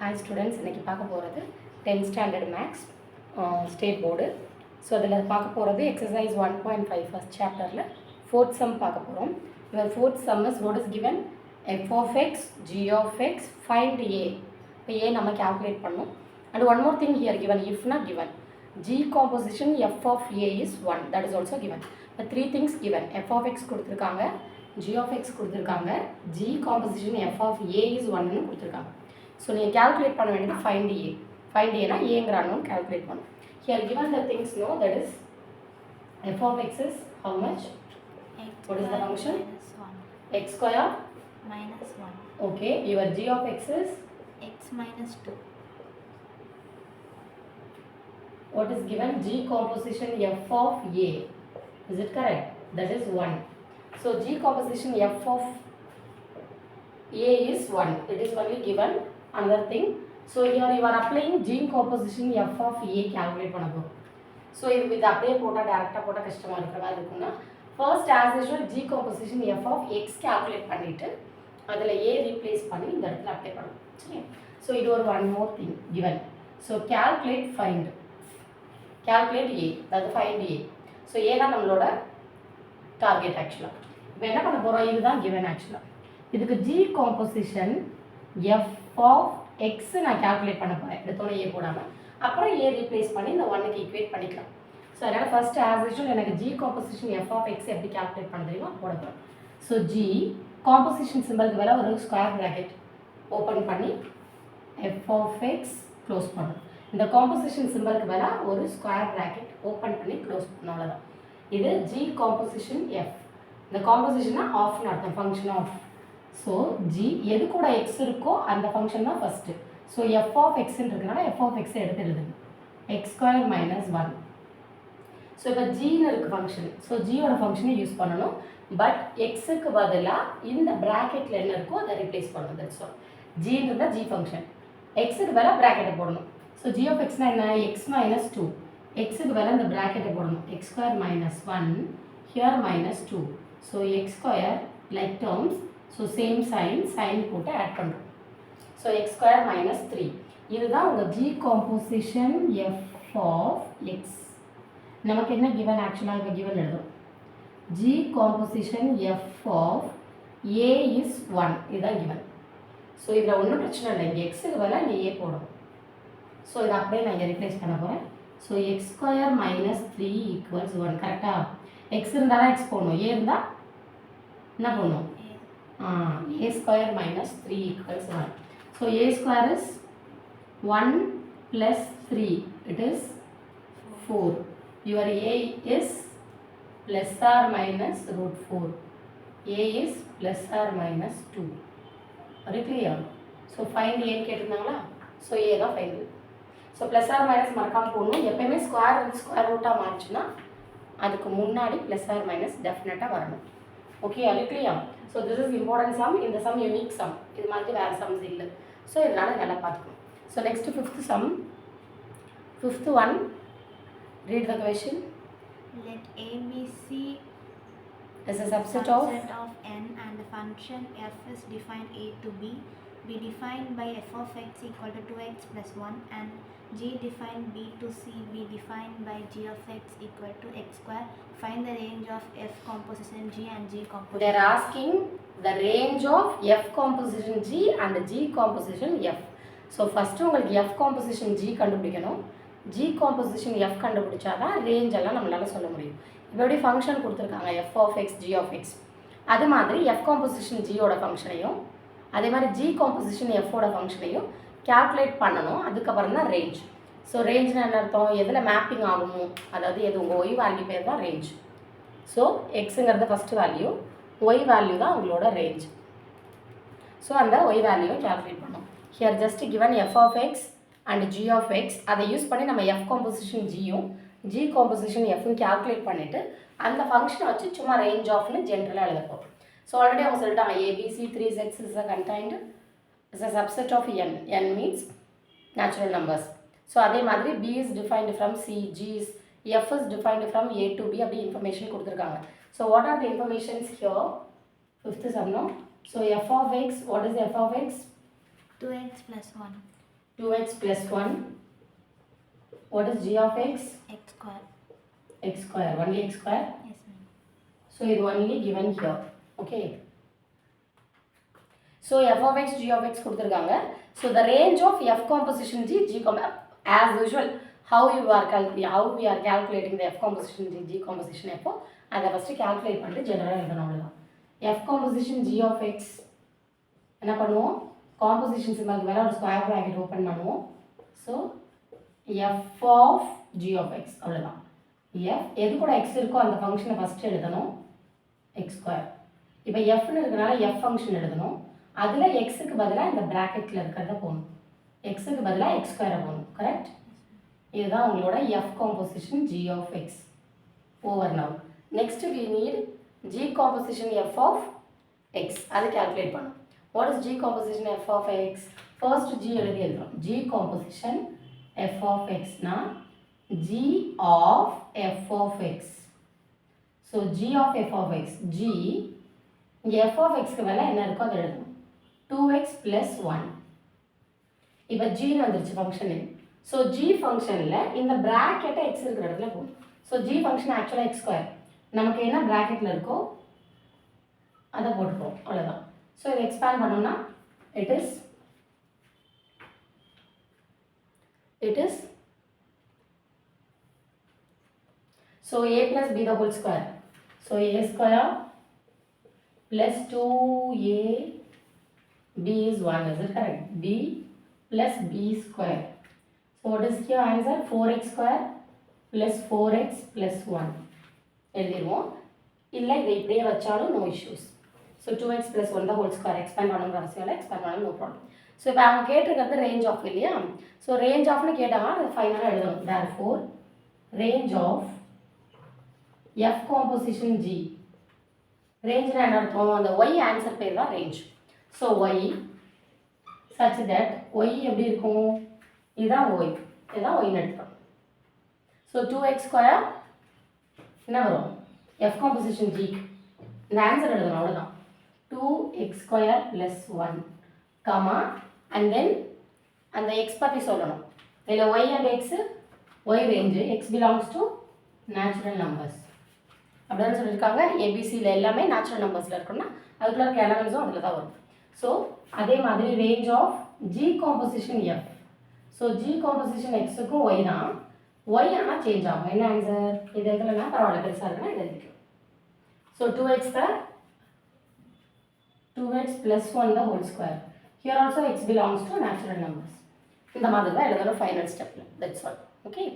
Hi students, இன்னைக்கு பார்க்க போகிறது 10th standard maths state board. So அதில் பார்க்க போகிறது exercise 1.5 first chapterல fourth sum பார்க்க போகிறோம். Your fourth sum is what is given f of x, g of x, find a. இப்போ a நம்ம calculate பண்ணோம். And one more thing here given, if not given, g composition f of a is 1, that is also given. The three things given, f of x கொடுத்துருக்காங்க, g of x கொடுத்துருக்காங்க, g composition f of a is 1 கொடுத்துருக்காங்க. So, you calculate பண்ண வேண்டியது find a. Find a னா ஏங்கிற unknown calculate பண்ணும். Here given the things no, that is f of x is how much? What is the function? X square minus 1. Okay, your g of x is? X minus 2. What is given? G composition f of a. Is it correct? That is 1. So, g composition f of a is 1. It is only given. Another thing, so here you are applying gene composition f of a calculate பண்ண போறோம். So இது with அப்படியே போட்டா டைரக்டா போட்டா கஷ்டமா இருக்கிற மாதிரி இருக்கும்னா first as usual g composition f of x calculate பண்ணிட்டு அதுல a replace பண்ணி இந்த இடத்துல அப்ளை பண்ணணும். சரி. So இது ஒரு one more thing given. So calculate find. Calculate a, அதாவது find a. So a தான் நம்மளோட target actually. இப்போ என்ன பண்ண போறோம், இதுதான் given actually. இதுக்கு g composition f of x நான் கால்குலேட் பண்ண போறேன். எடுத்தோனே a போடாம அப்புறம் a ரீப்ளேஸ் பண்ணி இந்த 1 க்கு ஈக்குவேட் பண்ணிக்கலாம். சோ அதனால ஃபர்ஸ்ட் as usual எனக்கு g composition f of x எப்படி கால்குலேட் பண்ண தெரியுமா போட போறேன். சோ g composition சிம்பலுக்கு பதிலா ஒரு ஸ்கொயர் பிராக்கெட் ஓபன் பண்ணி f of x க்ளோஸ் பண்ணனும். இந்த composition சிம்பலுக்கு பதிலா ஒரு ஸ்கொயர் பிராக்கெட் ஓபன் பண்ணி க்ளோஸ் பண்ணனும் அவ்வளவுதான். இது g composition f. இந்த compositionனா ஆஃப் னு அர்த்தம், ஃபங்க்ஷன் ஆஃப். So g எது கூட x இருக்கோ அந்த ஃபங்க்ஷன் தான் first. So f of x இருக்குனால f of x எடுத்து எழுதுங்க. x square minus 1. So இப்போ g ன்னு இருக்கு ஃபங்க்ஷன். So g ஓட ஃபங்க்ஷனை யூஸ் பண்ணனும். பட் x க்கு பதிலா இந்த பிராக்கெட்ல என்ன இருக்கோ அதை ரிப்ளேஸ் பண்ணனும். That's all. g ன்றத g function. x க்கு பதிலா பிராக்கெட்டை போடணும். So g of x னா என்ன? x minus 2. x க்கு பதிலா இந்த பிராக்கெட்டை போடணும். x square minus 1 here minus 2. So x square like terms. So same sign போட்டு add பண்றோம். So x square minus 3. இதுதான் உங்க g composition f of x. நமக்கு என்ன given actually இப்ப given எழுதும். g composition f of a is 1. இதுதான் given. So இதுல ஒண்ணும் பிரச்சனை இல்லை. இங்க x க்கு பதிலா நீ a போடணும். So இத அப்படியே நான் இங்க ரிப்ளேஸ் பண்ண போறேன். So x square minus 3 equals 1. கரெக்ட்டா? x இருந்தா x போடணும். a இருந்தா என்ன பண்ணணும்? a square minus 3 equals 1. So a square is 1 plus 3. It is 4. Your a is plus or minus root 4. a is plus or minus 2. Are you clear? So find a கேட்டிருந்தாங்களா? So a தான் find. So plus or minus மறக்காம போடணும். எப்பவுமே square வந்து square ரூட்டா மாறுச்சுன்னா அதுக்கு முன்னாடி plus or minus டெஃபினட்டா வரணும். Okay, are you clear? So this is important sum. In the sum unique sum. இது மாதிரி வேற sums இல்ல. So இதனால நல்லா பார்த்துக்கணும். So next fifth sum. Fifth one. Read the question. Let a be c Is a subset of n and the function f is defined a to b. Be defined by f of x equal to 2x plus 1 and g defined b to c be defined by g of x equal to x square. Find the range of f composition g and g composition. They are asking the range of f composition g and g composition f. So first உங்களுக்கு f composition g கண்டுபிடிக்கணும். g composition f கண்டுபிடிச்சாதான் range எல்லாம் நம்மளால சொல்ல முடியும். இப்படி function கொடுத்திருக்காங்க f of x g of x. அது மாதிரி f composition g ஓட ஃபங்க்ஷனையும் அதே மாதிரி g composition f ஓட ஃபங்க்ஷனையும் கால்குலேட் பண்ணனும். அதுக்கு அப்புறம் தான் ரேஞ்ச். ஸோ ரேஞ்ச்னா என்ன அர்த்தம்? எதில் மேப்பிங் ஆகுமோ அதாவது எது உங்கள் ஒய் வேல்யூ பேர் தான் ரேஞ்ச். ஸோ எக்ஸுங்கிறது ஃபஸ்ட் வேல்யூ, ஒய் வேல்யூ தான் உங்களோட ரேஞ்ச். ஸோ அந்த ஒய் வேல்யூவை கால்குலேட் பண்ணோம். Here just given F of X and G of X, அதை யூஸ் பண்ணி நம்ம எஃப் காம்போசிஷன் ஜியும் ஜி காம்போசிஷன் எஃப்பும் கால்குலேட் பண்ணிவிட்டு அந்த ஃபங்க்ஷனை வச்சு சும்மா ரேஞ்ச் ஆஃப்னு ஜென்ரலாக எழுத போகிறோம். ஸோ ஆல்ரெடி அவங்க சொல்லிட்டாங்க ABC 3 sets is a contained is a subset of n. n means natural numbers. So அதே மாதிரி b is defined from c, g is f is defined from a to b அப்படி information கொடுத்துருக்காங்க. So what are the informations here? Fifth sum no? So f of x, what is f of x? 2x plus 1. 2x plus 1. What is g of x? X square. X square. Only x square. Yes, ma'am. So it only given here. Okay. So f of x, g of x கொடுத்திருக்காங்க. So the range of f composition g, as usual, how we are calculating the f composition g, g composition f, அதை first calculate பண்ணிட்டு ஜெனரலாக எழுதணும் அவ்வளோதான். f composition g of x என்ன பண்ணுவோம், composition சிம்பலுக்கு மேலே ஒரு ஸ்கொயர் ப்ராக்கெட் ஓப்பன் பண்ணுவோம். So f of g of x அவ்வளோதான். f எது கூட x இருக்கோ அந்த ஃபங்க்ஷனை ஃபஸ்ட்டு எழுதணும், x ஸ்கொயர். இப்போ fன்னு இருக்கனால f ஃபங்க்ஷன் எழுதணும். அதில் எக்ஸுக்கு பதிலாக இந்த ப்ராக்கெட்டில் இருக்கிறத போகணும், எக்ஸுக்கு பதிலாக எக்ஸ் ஸ்கொயரை போகணும். கரெக்ட்? இதுதான் உங்களோட F composition G of X. Over now next we need G composition F of X. அதை கால்குலேட் பண்ணணும். What is G composition F of X? First G எழுதி எழுதுறோம். ஜி காம்போசிஷன் எஃப் ஆஃப் எக்ஸ்னா G of F of X. So G of F of X, G இங்கே F of எக்ஸ்க்கு மேலே என்ன இருக்கோ அதை எழுதணும். 2x plus 1. இப்போ ஜின்னு வந்துருச்சு ஃபங்க்ஷனு. ஸோ ஜி ஃபங்க்ஷனில் இந்த ப்ராக்கெட்டை எக்ஸ் இருக்கிற இடத்துல போகும். ஸோ ஜி ஃபங்க்ஷன் ஆக்சுவலாக எக்ஸ் ஸ்கொயர், நமக்கு என்ன ப்ராக்கெட்டில் இருக்கோ அதை போட்டுப்போம், அவ்வளோதான். ஸோ இதை எக்ஸ்பேண்ட் பண்ணோம்னா it is so a plus b the whole square. So a square plus 2a b is 1, is it correct? b plus b square. So what is your answer? 4x square plus 4x plus 1. எழுதிடுவோம். இல்லை இதை இப்படியே வச்சாலும் no issues. So 2x plus 1 the whole square. expand பண்ணணுங்கிற அவசியம் இல்லை, expand பண்ணணும், no problem. So இப்போ அவங்க கேட்டிருக்கிறது ரேஞ்ச் ஆஃப் இல்லையா? ஸோ ரேஞ்ச் ஆஃப்னு கேட்டாங்கன்னா அதை ஃபைனலாக எழுதணும். therefore range of f composition g. ரேஞ்ச்னா என்ன அர்த்தம்? அந்த y ஆன்சர் பேர் தான் range. So y such that y எப்படி இருக்கும்? இதுதான் y, இதுதான் yன்னு எடுத்துக்கணும். ஸோ 2x ஸ்கொயர் என்ன வரும்? f composition g இந்த ஆன்சர் எழுதணும், அவ்வளோதான். 2x square plus 1 comma and then அந்த x பற்றி சொல்லணும். இதில் y and x, y range, x belongs to natural numbers அப்படின்னு சொல்லியிருக்காங்க. ஏபிசியில் எல்லாமே நேச்சுரல் நம்பர்ஸில் இருக்குன்னா அதுக்குள்ள இருக்க எலமெண்ட்ஸும் அதில் தான் வரும். ஸோ அதே மாதிரி range of G composition F. So G composition எக்ஸுக்கும் ஒய் தான், ஒய் ஆனால் சேஞ்ச் ஆகும். என்ன ஆன்சர்? இது எதுலன்னா பரவாயில்ல, பெருசாக இருக்குன்னா இது எழுதிக்கும். So 2x plus 1 the whole square. Here also x belongs to natural numbers. இந்த மாதிரி தான் எழுதணும் ஃபைனல் ஸ்டெப்பில். That's all. ஓகே.